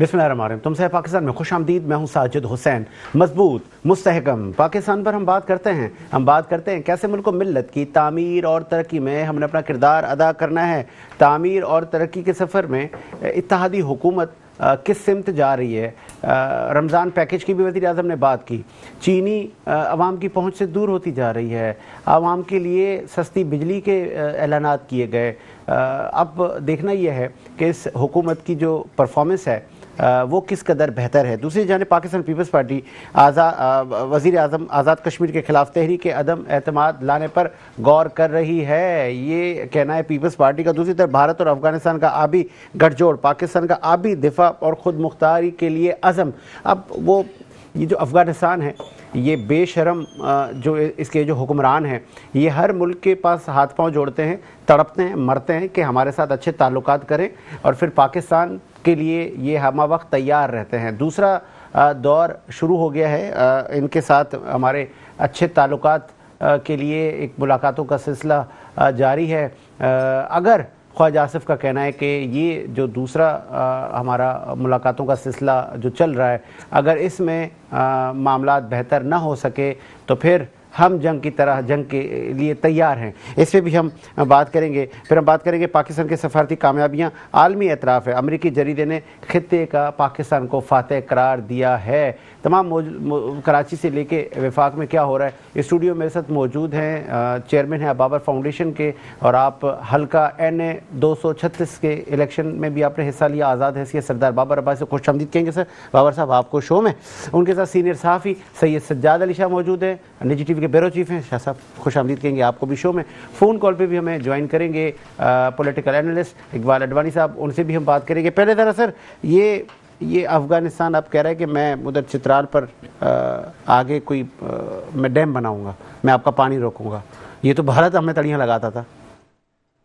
بسم اللہ الرحمن الرحیم. تم سے پاکستان میں خوش آمدید. میں ہوں ساجد حسین. مضبوط مستحکم پاکستان پر ہم بات کرتے ہیں کیسے ملک و ملت کی تعمیر اور ترقی میں ہم نے اپنا کردار ادا کرنا ہے. تعمیر اور ترقی کے سفر میں اتحادی حکومت کس سمت جا رہی ہے. رمضان پیکج کی بھی وزیر اعظم نے بات کی. چینی عوام کی پہنچ سے دور ہوتی جا رہی ہے. عوام کے لیے سستی بجلی کے اعلانات کیے گئے. اب دیکھنا یہ ہے کہ اس حکومت کی جو پرفارمنس ہے وہ کس قدر بہتر ہے. دوسری جانب پاکستان پیپلز پارٹی وزیر اعظم آزاد کشمیر کے خلاف تحریک عدم اعتماد لانے پر غور کر رہی ہے. یہ کہنا ہے پیپلز پارٹی کا. دوسری طرف بھارت اور افغانستان کا آبی گٹھ جوڑ پاکستان کا آبی دفاع اور خود مختاری کے لیے عزم. اب وہ یہ جو افغانستان ہے یہ بے شرم جو اس کے جو حکمران ہیں یہ ہر ملک کے پاس ہاتھ پاؤں جوڑتے ہیں, تڑپتے ہیں, مرتے ہیں کہ ہمارے ساتھ اچھے تعلقات کریں, اور پھر پاکستان کے لیے یہ ہمہ وقت تیار رہتے ہیں. دوسرا دور شروع ہو گیا ہے ان کے ساتھ. ہمارے اچھے تعلقات کے لیے ایک ملاقاتوں کا سلسلہ جاری ہے. اگر خواجہ آصف کا کہنا ہے کہ یہ جو دوسرا ہمارا ملاقاتوں کا سلسلہ جو چل رہا ہے اگر اس میں معاملات بہتر نہ ہو سکے تو پھر ہم جنگ کی طرح جنگ کے لیے تیار ہیں. اس پہ بھی ہم بات کریں گے. پھر ہم بات کریں گے پاکستان کے سفارتی کامیابیاں. عالمی اعتراف ہے. امریکی جریدے نے خطے کا پاکستان کو فاتح قرار دیا ہے. تمام کراچی سے لے کے وفاق میں کیا ہو رہا ہے. اسٹوڈیو میرے ساتھ موجود ہیں چیئرمین ہیں بابر فاؤنڈیشن کے, اور آپ حلقہ NA 236 کے الیکشن میں بھی آپ نے حصہ لیا. آزاد حیثیت سردار بابر عباس سے خوش آمدید کہیں گے سر. بابر صاحب آپ کو شو میں. ان کے ساتھ سینئر صحافی سید سجاد علی شاہ موجود ہیں, نجی ٹی وی کے بیورو چیف ہیں. شاہ صاحب خوش آمدید کہیں گے آپ کو بھی شو میں. فون کال پہ بھی ہمیں جوائن کریں گے پولیٹیکل اینالسٹ اقبال اڈوانی صاحب, ان سے بھی ہم بات کریں گے. پہلے ذرا سر یہ افغانستان آپ کہہ رہے ہیں کہ میں ادھر چترال پر آگے کوئی میں ڈیم بناؤں گا, میں آپ کا پانی روکوں گا. یہ تو بھارت ہمیں تڑیاں لگاتا تھا.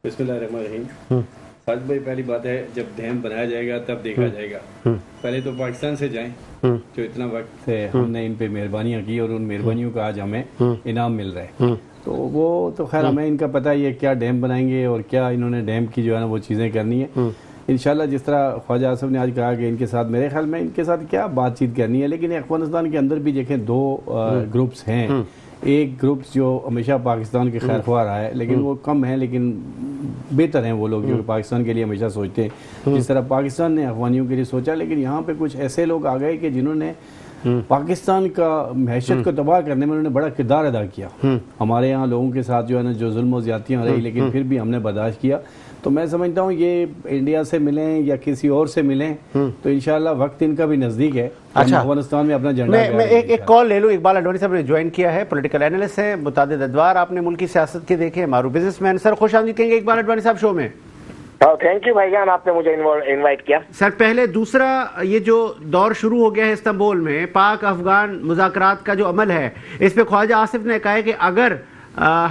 بسم اللہ الرحمن الرحیم. ساجد بھائی پہلی بات ہے جب ڈیم بنایا جائے گا تب دیکھا جائے گا. پہلے تو پاکستان سے جائیں جو اتنا وقت سے ہم نے ان پہ مہربانیاں کی اور ان مہربانیوں کا آج ہمیں انعام مل رہا ہے. تو وہ تو خیر ہمیں ان کا پتہ ہی ہے کیا ڈیم بنائیں گے اور کیا انہوں نے ڈیم کی جو ہے نا وہ چیزیں کرنی ہے. انشاءاللہ جس طرح خواجہ آصف نے آج کہا کہ ان کے ساتھ میرے خیال میں ان کے ساتھ کیا بات چیت کرنی ہے. لیکن افغانستان کے اندر بھی دیکھیں دو گروپس ہیں. ایک گروپس جو ہمیشہ پاکستان کے خیر خواہ رہا ہے لیکن وہ کم ہیں, لیکن بہتر ہیں وہ لوگ جو پاکستان کے لیے ہمیشہ سوچتے ہیں جس طرح پاکستان نے افغانیوں کے لیے سوچا. لیکن یہاں پہ کچھ ایسے لوگ آ گئے کہ جنہوں نے پاکستان کا معیشت کو تباہ کرنے میں انہوں نے بڑا کردار ادا کیا. ہمارے یہاں لوگوں کے ساتھ جو ہے نا جو ظلم و زیادتیاں رہی لیکن پھر بھی ہم نے برداشت کیا. تو میں سمجھتا ہوں یہ انڈیا سے ملیں یا کسی اور سے ملیں تو انشاءاللہ وقت ان کا بھی نزدیک ہے. اچھا, افغانستان میں اپنا جھنڈا میں ایک کال لے لوں. اقبال اڈوانی صاحب نے جوائن کیا ہے, پولیٹیکل اینالسٹ ہیں, متعدد ادوار آپ نے ملکی سیاست کے دیکھے, معروف بزنس مین. سر خوش آمدید کہیں گے اقبال اڈوانی صاحب شو میں. تھینک یو بھائی جان, آپ نے مجھے انوائٹ کیا. سر پہلے دوسرا یہ جو دور شروع ہو گیا ہے استنبول میں پاک افغان مذاکرات کا جو عمل ہے اس پہ خواجہ آصف نے کہا ہے کہ اگر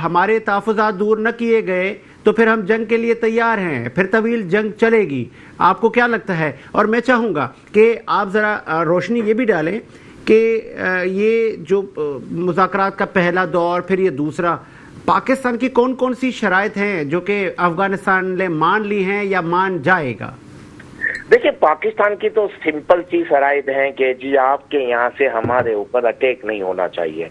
ہمارے تحفظات دور نہ کیے گئے تو پھر ہم جنگ کے لیے تیار ہیں, پھر طویل جنگ چلے گی. آپ کو کیا لگتا ہے؟ اور میں چاہوں گا کہ آپ ذرا روشنی یہ بھی ڈالیں کہ یہ جو مذاکرات کا پہلا دور پھر یہ دوسرا, پاکستان کی کون کون سی شرائط ہیں جو کہ افغانستان نے مان لی ہیں یا مان جائے گا؟ دیکھیں پاکستان کی تو سمپل سی شرائط ہیں کہ جی آپ کے یہاں سے ہمارے اوپر اٹیک نہیں ہونا چاہیے.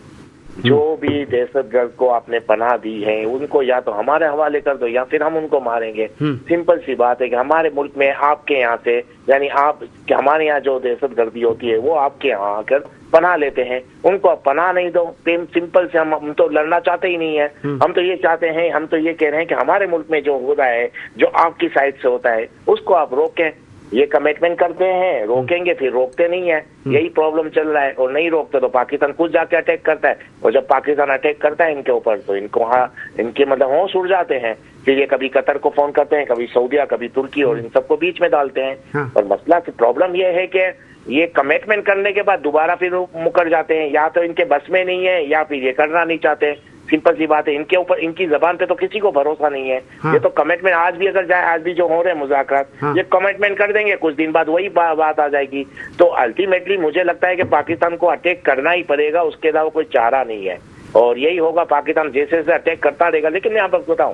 جو بھی دہشت گرد کو آپ نے پناہ دی ہے ان کو یا تو ہمارے حوالے کر دو یا پھر ہم ان کو ماریں گے. سمپل سی بات ہے کہ ہمارے ملک میں آپ کے یہاں سے یعنی آپ کہ ہمارے یہاں جو دہشت گردی ہوتی ہے وہ آپ کے یہاں آ کر پناہ لیتے ہیں, ان کو آپ پناہ نہیں دو. سمپل سے ہم تو لڑنا چاہتے ہی نہیں ہے. ہم تو یہ چاہتے ہیں, ہم تو یہ کہہ رہے ہیں کہ ہمارے ملک میں جو ہو رہا ہے جو آپ کی سائڈ سے ہوتا ہے اس کو آپ روکیں. یہ کمٹمنٹ کرتے ہیں روکیں گے, پھر روکتے نہیں ہیں. یہی پرابلم چل رہا ہے. اور نہیں روکتے تو پاکستان خود جا کے اٹیک کرتا ہے, اور جب پاکستان اٹیک کرتا ہے ان کے اوپر تو ان کو ان کے مطلب ہوش اڑ جاتے ہیں. پھر یہ کبھی قطر کو فون کرتے ہیں, کبھی سعودیہ, کبھی ترکی, اور ان سب کو بیچ میں ڈالتے ہیں. اور مسئلہ پرابلم یہ ہے کہ یہ کمٹمنٹ کرنے کے بعد دوبارہ پھر مکر جاتے ہیں, یا تو ان کے بس میں نہیں ہے یا پھر یہ کرنا نہیں چاہتے. سمپل سی بات ہے, ان کے اوپر ان کی زبان پہ تو کسی کو بھروسہ نہیں ہے. یہ تو کمٹمنٹ آج بھی اگر جائے, آج بھی جو ہو رہے ہیں مذاکرات, یہ کمٹمنٹ کر دیں گے, کچھ دن بعد وہی بات آ جائے گی. تو الٹیمیٹلی مجھے لگتا ہے کہ پاکستان کو اٹیک کرنا ہی پڑے گا, اس کے علاوہ کوئی چارہ نہیں ہے. اور یہی ہوگا, پاکستان جیسے جیسے اٹیک کرتا رہے گا. لیکن میں آپ کو بتاؤں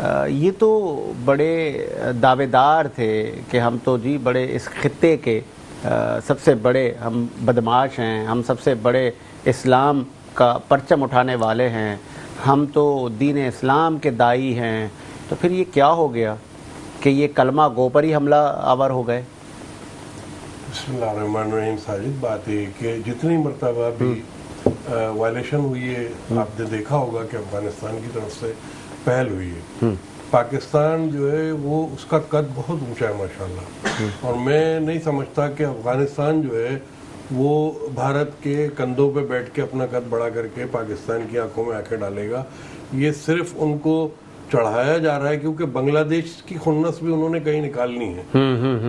یہ تو بڑے دعوے دار تھے کہ ہم تو جی بڑے اس خطے کے سب سے بڑے ہم بدمعاش ہیں، ہم سب سے بڑے اسلام کا پرچم اٹھانے والے ہیں، ہم تو دین اسلام کے داعی ہیں، تو پھر یہ کیا ہو گیا کہ یہ کلمہ گو پر ہی حملہ آور ہو گئے؟ بسم اللہ الرحمن الرحیم. ساجد، بات ہے کہ جتنی مرتبہ بھی وائلیشن ہوئی ہے، آپ نے دیکھا ہوگا کہ افغانستان کی طرف سے پہل ہوئی ہے. پاکستان جو ہے وہ اس کا قد بہت اونچا ہے ماشاءاللہ، اور میں نہیں سمجھتا کہ افغانستان جو ہے وہ بھارت کے کندھوں پہ بیٹھ کے اپنا قد بڑا کر کے پاکستان کی آنکھوں میں آنکھیں ڈالے گا. یہ صرف ان کو چڑھایا جا رہا ہے کیونکہ بنگلہ دیش کی خنس بھی انہوں نے کہیں نکالنی ہے،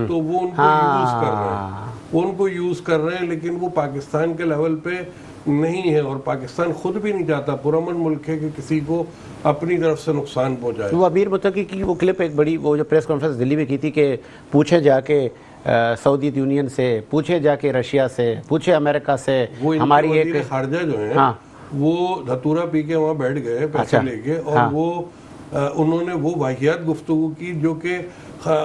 تو وہ ان کو یوز کر رہے ہیں، وہ ان کو یوز کر رہے ہیں، لیکن وہ پاکستان کے لیول پہ نہیں ہے، اور پاکستان خود بھی نہیں چاہتا، پرامن ملک ہے کہ کسی کو اپنی طرف سے نقصان پہنچائے. وہ امیر متقی کی وہ کلپ ایک بڑی، وہ جو پریس کانفرنس دلی میں کی تھی کہ پوچھیں جا کے سعودی یونین سے، پوچھیں جا کے رشیا سے، پوچھیں امریکہ سے. وہ ہماری ایک وزیر خارجہ جو ہیں وہ دھتورا پی کے وہاں بیٹھ گئے پیسے لے کے، اور وہ انہوں نے وہ واقعات گفتگو کی جو کہ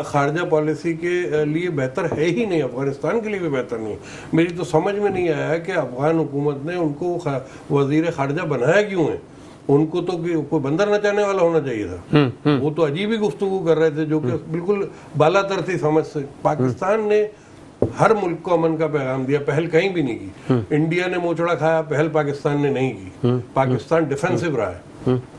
خارجہ پالیسی کے لیے بہتر ہے ہی نہیں، افغانستان کے لیے بھی بہتر نہیں. میری تو سمجھ میں نہیں آیا کہ افغان حکومت نے ان کو وزیر خارجہ بنایا کیوں ہے. ان کو تو کوئی بندر نچانے والا ہونا چاہیے تھا. وہ تو عجیب ہی گفتگو کر رہے تھے جو کہ بالکل بالا تر تھی سمجھ سے. پاکستان نے ہر ملک کو امن کا پیغام دیا، پہل کہیں بھی نہیں کی. انڈیا نے موچڑا کھایا، پہل پاکستان نے نہیں کی. پاکستان ڈیفینسو رہا ہے.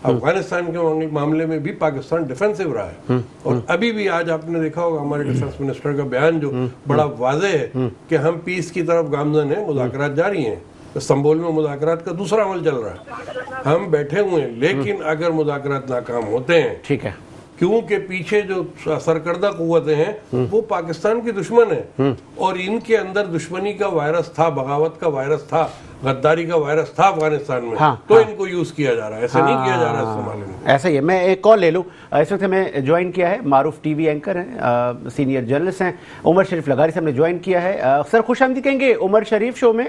افغانستان کے معاملے میں بھی پاکستان ڈیفینسو رہا ہے. اور ابھی بھی آج آپ نے دیکھا ہوگا ہمارے ڈیفینس منسٹر کا بیان جو بڑا واضح ہے کہ ہم پیس کی طرف گامزن ہیں، مذاکرات جاری ہیں. استنبول میں مذاکرات کا دوسرا عمل چل رہا ہے، ہم بیٹھے ہوئے ہیں. لیکن اگر مذاکرات ناکام ہوتے ہیں، ٹھیک ہے، کیونکہ پیچھے جو سرکردہ قوتیں ہیں وہ پاکستان کی دشمن ہیں، اور ان کے اندر دشمنی کا وائرس تھا، بغاوت کا وائرس تھا، غداری کا وائرس تھا افغانستان میں، تو ان کو یوز کیا جا رہا ہے. ایسے نہیں کیا جا رہا ہے استعمال میں. ایسا ہی ہے. میں ایک کال لے لوں. اس وقت ہمیں جوائن کیا ہے معروف ٹی وی اینکر ہیں، سینئر جرنلسٹ ہیں، عمر شریف لغاری صاحب نے جوائن کیا ہے. سر خوش آمدید کہیں گے عمر شریف شو میں.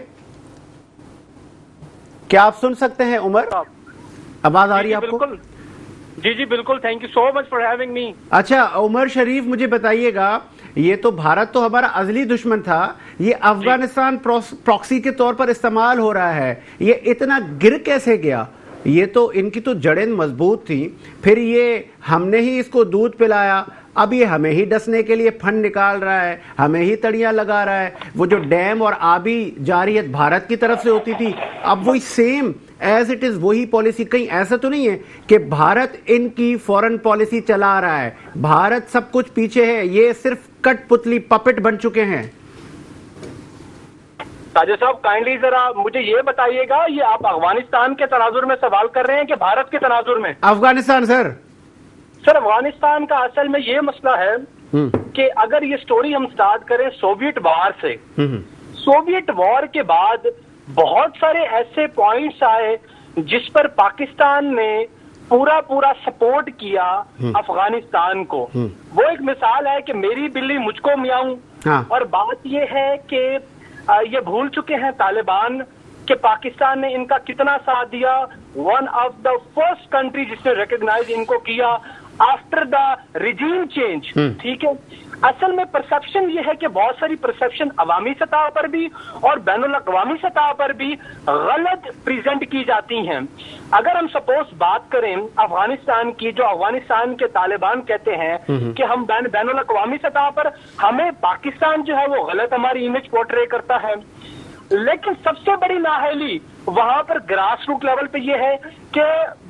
کیا آپ سن سکتے ہیں عمر؟ آواز آ رہی ہے آپ کو؟ جی جی بالکل. Thank you so much for having me. اچھا عمر شریف، مجھے بتائیے گا، یہ تو بھارت تو ہمارا ازلی دشمن تھا، یہ افغانستان پراکسی کے طور پر استعمال ہو رہا ہے، یہ اتنا گر کیسے گیا؟ یہ تو ان کی تو جڑیں مضبوط تھیں، پھر یہ ہم نے ہی اس کو دودھ پلایا، اب یہ ہمیں ہی ڈسنے کے لیے پھن نکال رہا ہے، ہمیں ہی تڑیاں لگا رہا ہے. وہ جو ڈیم اور آبی جارحیت بھارت کی طرف سے ہوتی تھی، اب وہی سیم ایز اٹ از وہی پالیسی. کہیں ایسا تو نہیں ہے کہ بھارت ان کی فورن پالیسی چلا رہا ہے، بھارت سب کچھ پیچھے ہے، یہ صرف کٹ پتلی پپٹ بن چکے ہیں؟ ساجد صاحب کائنڈلی ذرا مجھے یہ بتائیے گا، یہ آپ افغانستان کے تناظر میں سوال کر رہے ہیں کہ بھارت کے تناظر میں؟ افغانستان سر. سر افغانستان کا اصل میں یہ مسئلہ ہے کہ اگر یہ سٹوری ہم سٹارٹ کریں سوویٹ وار سے، سوویٹ وار کے بعد بہت سارے ایسے پوائنٹس آئے جس پر پاکستان نے پورا سپورٹ کیا افغانستان کو. وہ ایک مثال ہے کہ میری بلی مجھ کو میاؤں. اور بات یہ ہے کہ یہ بھول چکے ہیں طالبان کہ پاکستان نے ان کا کتنا ساتھ دیا. One of the first country جس نے ریکگنائز ان کو کیا آفٹر دا ریجیم چینج. ٹھیک ہے، اصل میں پرسپشن یہ ہے کہ بہت ساری پرسپشن عوامی سطح پر بھی اور بین الاقوامی سطح پر بھی غلط پریزنٹ کی جاتی ہیں. اگر ہم سپوز بات کریں افغانستان کی، جو افغانستان کے طالبان کہتے ہیں کہ ہم بین الاقوامی سطح پر ہمیں پاکستان جو ہے وہ غلط ہماری امیج پورٹرے کرتا ہے، لیکن سب سے بڑی نااہلی وہاں پر گراس روٹ لیول پہ یہ ہے کہ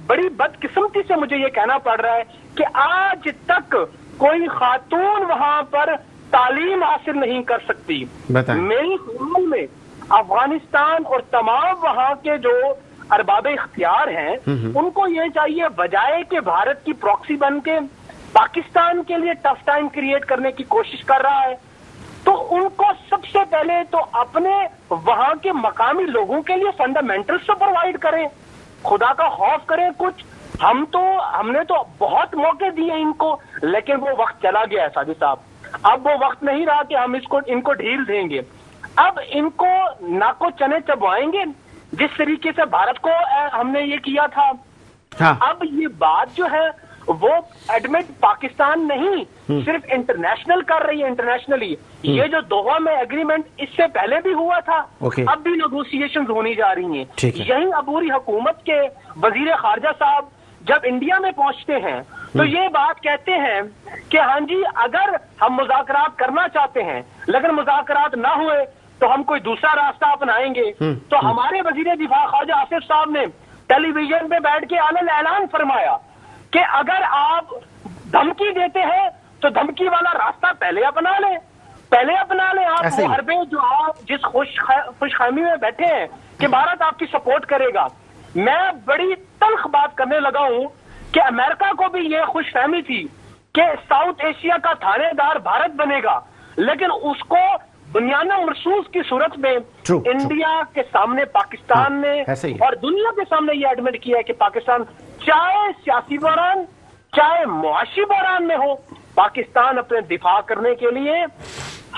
بڑی بدقسمتی سے مجھے یہ کہنا پڑ رہا ہے کہ آج تک کوئی خاتون وہاں پر تعلیم حاصل نہیں کر سکتی. میری خیال میں افغانستان اور تمام وہاں کے جو ارباب اختیار ہیں ان کو یہ چاہیے، بجائے کہ بھارت کی پراکسی بن کے پاکستان کے لیے ٹف ٹائم کریٹ کرنے کی کوشش کر رہا ہے، تو ان کو سب سے پہلے تو اپنے وہاں کے مقامی لوگوں کے لیے فنڈامنٹلز تو پرووائڈ کریں، خدا کا خوف کریں کچھ. ہم نے تو بہت موقع دیے ان کو، لیکن وہ وقت چلا گیا ہے ساجد صاحب. اب وہ وقت نہیں رہا کہ ہم ان کو ڈھیل دیں گے. اب ان کو ناکو چنے چبوائیں گے جس طریقے سے بھارت کو ہم نے یہ کیا تھا. اب یہ بات جو ہے وہ ایڈمٹ پاکستان نہیں صرف انٹرنیشنل کر رہی ہے، انٹرنیشنلی یہ جو دوحہ میں ایگریمنٹ اس سے پہلے بھی ہوا تھا، اب بھی نیگوسیشنز ہونی جا رہی ہیں. یہی عبوری حکومت کے وزیر خارجہ صاحب جب انڈیا میں پہنچتے ہیں تو یہ بات کہتے ہیں کہ ہاں جی اگر ہم مذاکرات کرنا چاہتے ہیں لیکن مذاکرات نہ ہوئے تو ہم کوئی دوسرا راستہ اپنائیں گے. تو ہمارے وزیر دفاع خارجہ آصف صاحب نے ٹیلی ویژن پہ بیٹھ کے اعلان فرمایا کہ اگر آپ دھمکی دیتے ہیں تو دھمکی والا راستہ پہلے اپنا لیں آپ وہ حربے جو آپ جس خوش خیمی میں بیٹھے ہیں کہ بھارت آپ کی سپورٹ کرے گا. میں بڑی تلخ بات کرنے لگا ہوں کہ امریکہ کو بھی یہ خوش فہمی تھی کہ ساؤتھ ایشیا کا تھانے دار بھارت بنے گا، لیکن اس کو بنیادی مرسوس کی صورت میں انڈیا کے سامنے پاکستان نے اور دنیا کے سامنے یہ ایڈمٹ کیا ہے کہ پاکستان چاہے سیاسی بحران چاہے معاشی بحران میں ہو، پاکستان اپنے دفاع کرنے کے لیے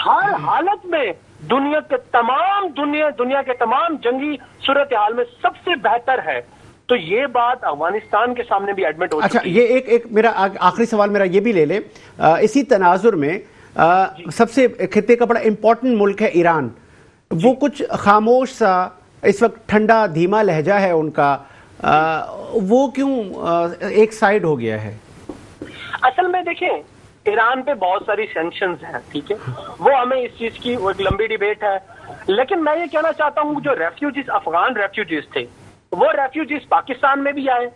ہر حالت میں دنیا کے تمام جنگی صورتحال میں سب سے بہتر ہے. تو یہ بات افغانستان کے سامنے بھی ایڈمٹ ہو چکی ہے. اچھا یہ ایک میرا آخری سوال میرا یہ بھی لے لیں، اسی تناظر میں سب سے خطے کا بڑا امپورٹنٹ ملک ہے ایران، وہ کچھ خاموش سا اس وقت ٹھنڈا دھیما لہجہ ہے ان کا، وہ کیوں ایک سائیڈ ہو گیا ہے؟ اصل میں دیکھیں ایران پہ بہت ساری سینکشنز ہیں، ٹھیک ہے، وہ ہمیں اس چیز کی ایک لمبی ڈیبیٹ ہے، لیکن میں یہ کہنا چاہتا ہوں جو ریفیوجیز افغان ریفیوجیز تھے وہ ریفیوجیز پاکستان میں بھی آئے،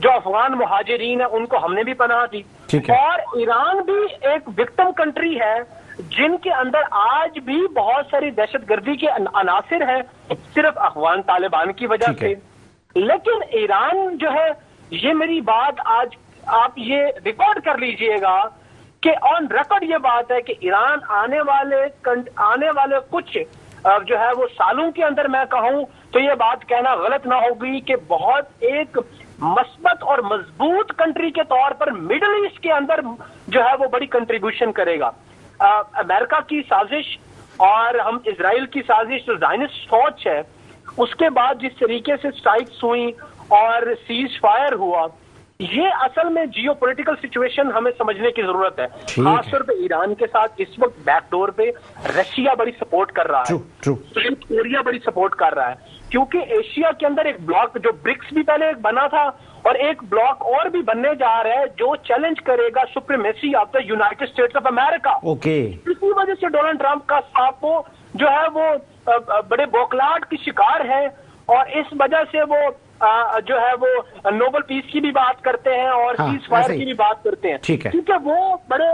جو افغان مہاجرین ہیں ان کو ہم نے بھی پناہ دی، اور ایران بھی ایک وکٹم کنٹری ہے جن کے اندر آج بھی بہت ساری دہشت گردی کے عناصر ہیں صرف افغان طالبان کی وجہ سے. لیکن ایران جو ہے، یہ میری بات آج آپ یہ ریکارڈ کر لیجئے گا کہ آن ریکارڈ یہ بات ہے کہ ایران آنے والے کچھ جو ہے وہ سالوں کے اندر میں کہوں تو یہ بات کہنا غلط نہ ہوگی کہ بہت ایک مثبت اور مضبوط کنٹری کے طور پر مڈل ایسٹ کے اندر جو ہے وہ بڑی کنٹریبیوشن کرے گا. امریکہ کی سازش اور ہم اسرائیل کی سازش جو زائنسٹ سوچ ہے اس کے بعد جس طریقے سے سٹرائکس ہوئی اور سیز فائر ہوا، یہ اصل میں جیو پولیٹیکل سچویشن ہمیں سمجھنے کی ضرورت ہے. خاص طور پہ ایران کے ساتھ اس وقت بیک ڈور پہ رشیا بڑی سپورٹ کر رہا ہے، ساؤتھ کوریا بڑی سپورٹ کر رہا ہے، کیونکہ ایشیا کے اندر ایک بلاک جو برکس بھی پہلے ایک بنا تھا اور ایک بلاک اور بھی بننے جا رہا ہے جو چیلنج کرے گا supremacy of the United States of America. اسی وجہ سے ڈونلڈ ٹرمپ کا ساپو جو ہے وہ بڑے بوکلاٹ کی شکار ہے، اور اس وجہ سے وہ جو ہے وہ نوبل پیس کی بھی بات کرتے ہیں اور سیز فائر کی بھی بات کرتے ہیں، کیونکہ وہ بڑے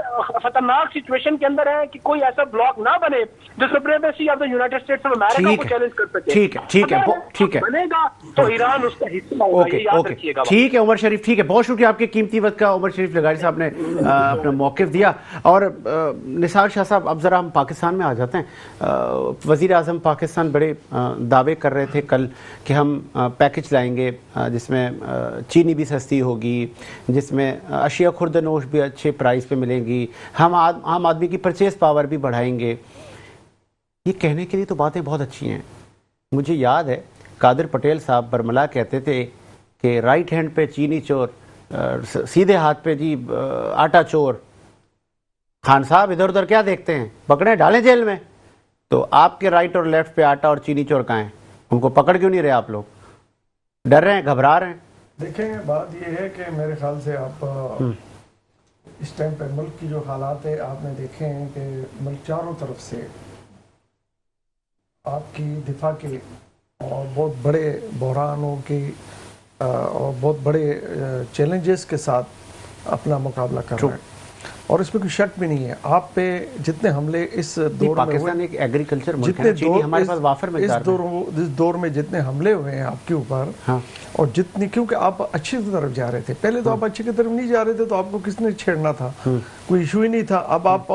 خطرناک سچویشن کے اندر ہے کہ کوئی ایسا بلاک نہ بنے جو supremacy of the United States of امریکہ کو چیلنج کر سکے. ٹھیک ہے بنے گا تو ایران اس کا حصہ ہوگا، یہ یاد رکھیے گا. ٹھیک ہے عمر شریف، ٹھیک ہے، بہت شکریہ آپ کے قیمتی وقت کا. عمر شریف لغاری صاحب نے اپنا موقف دیا. اور نثار شاہ صاحب اب ذرا ہم پاکستان میں آ جاتے ہیں. وزیر اعظم پاکستان بڑے دعوے کر رہے تھے کل کہ ہم پیکج لائیں گے جس میں چینی بھی سستی ہوگی، جس میں اشیاء خرد نوش بھی اچھے پرائز پہ ملیں گی، ہم عام آدمی کی پرچیز پاور بھی بڑھائیں گے. یہ کہنے کے لیے تو باتیں بہت اچھی ہیں. مجھے یاد ہے قادر پٹیل صاحب برملا کہتے تھے کہ رائٹ ہینڈ پہ چینی چور، سیدھے ہاتھ پہ جی آٹا چور. خان صاحب ادھر ادھر کیا دیکھتے ہیں، پکڑیں ڈالیں جیل میں. تو آپ کے رائٹ اور لیفٹ پہ آٹا اور چینی چور کہاں ہیں؟ ان کو پکڑ کیوں نہیں رہے آپ لوگ؟ ڈر رہے ہیں، گھبرا رہے ہیں؟ دیکھیں بات یہ ہے کہ میرے خیال سے آپ اس ٹائم پہ ملک کی جو حالات ہے آپ نے دیکھے ہیں کہ ملک چاروں طرف سے آپ کی دفاع کے اور بہت بڑے بحرانوں کی اور بہت بڑے چیلنجز کے ساتھ اپنا مقابلہ کر رہے ہیں، اور اس میں کوئی شک بھی نہیں ہے. آپ پہ جتنے حملے اس دور میں پاکستان ایک ایگریکلچر ملک ہے، چینی ہمارے پاس وافر مقدار میں، اس دور میں جتنے حملے ہوئے ہیں آپ کے اوپر، اور جتنی، کیونکہ آپ اچھی طرف جا رہے تھے. پہلے تو آپ اچھی کی طرف نہیں جا رہے تھے تو آپ کو کس نے چھیڑنا تھا، کوئی ایشو ہی نہیں تھا. اب آپ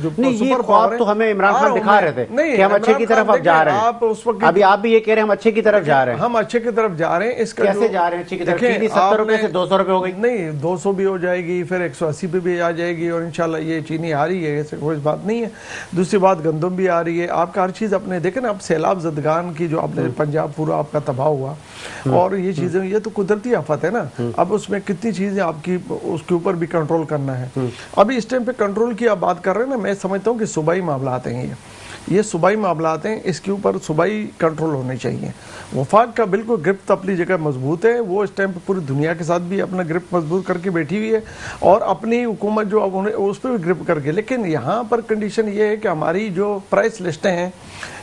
جو یہ خواب تو ہمیں عمران خان دکھا رہے تھے کہ ہم اچھے کی طرف اب جا رہے ہیں. ابھی آپ بھی یہ کہہ رہے ہیں ہم اچھے کی طرف جا رہے ہیں. ہم اچھے کی طرف جا رہے ہیں. اس کا کیسے جا رہے ہیں اچھے کی طرف؟ چینی 70 روپے سے 200 روپے ہو گئی، نہیں 200 بھی ہو جائے گی، پھر 180 پہ بھی آ جائے جائے گی اور انشاءاللہ یہ چینی آ رہی ہے، ایسے کوئی بات نہیں ہے. دوسری بات گندم بھی آ رہی ہے. آپ کا ہر چیز اپنے دیکھیں نا، اب سیلاب زدگان کی جو آپ نے پنجاب پورا آپ کا تباہ ہوا اور یہ چیزیں، یہ تو قدرتی آفت ہے نا. اب اس میں کتنی چیزیں آپ کی اس کے اوپر بھی کنٹرول کرنا ہے. ابھی اس ٹائم پہ کنٹرول کی آپ بات کر رہے ہیں نا، میں سمجھتا ہوں کہ صوبائی معاملات ہیں یہ صوبائی معاملات ہیں، اس کے اوپر صوبائی کنٹرول ہونے چاہیے. وفاق کا بالکل گرفت اپنی جگہ مضبوط ہے، وہ اس ٹائم پہ پوری دنیا کے ساتھ بھی اپنا گرفت مضبوط کر کے بیٹھی ہوئی ہے اور اپنی حکومت جو اب اس پہ بھی گرفت کر کے. لیکن یہاں پر کنڈیشن یہ ہے کہ ہماری جو پرائس لسٹیں ہیں،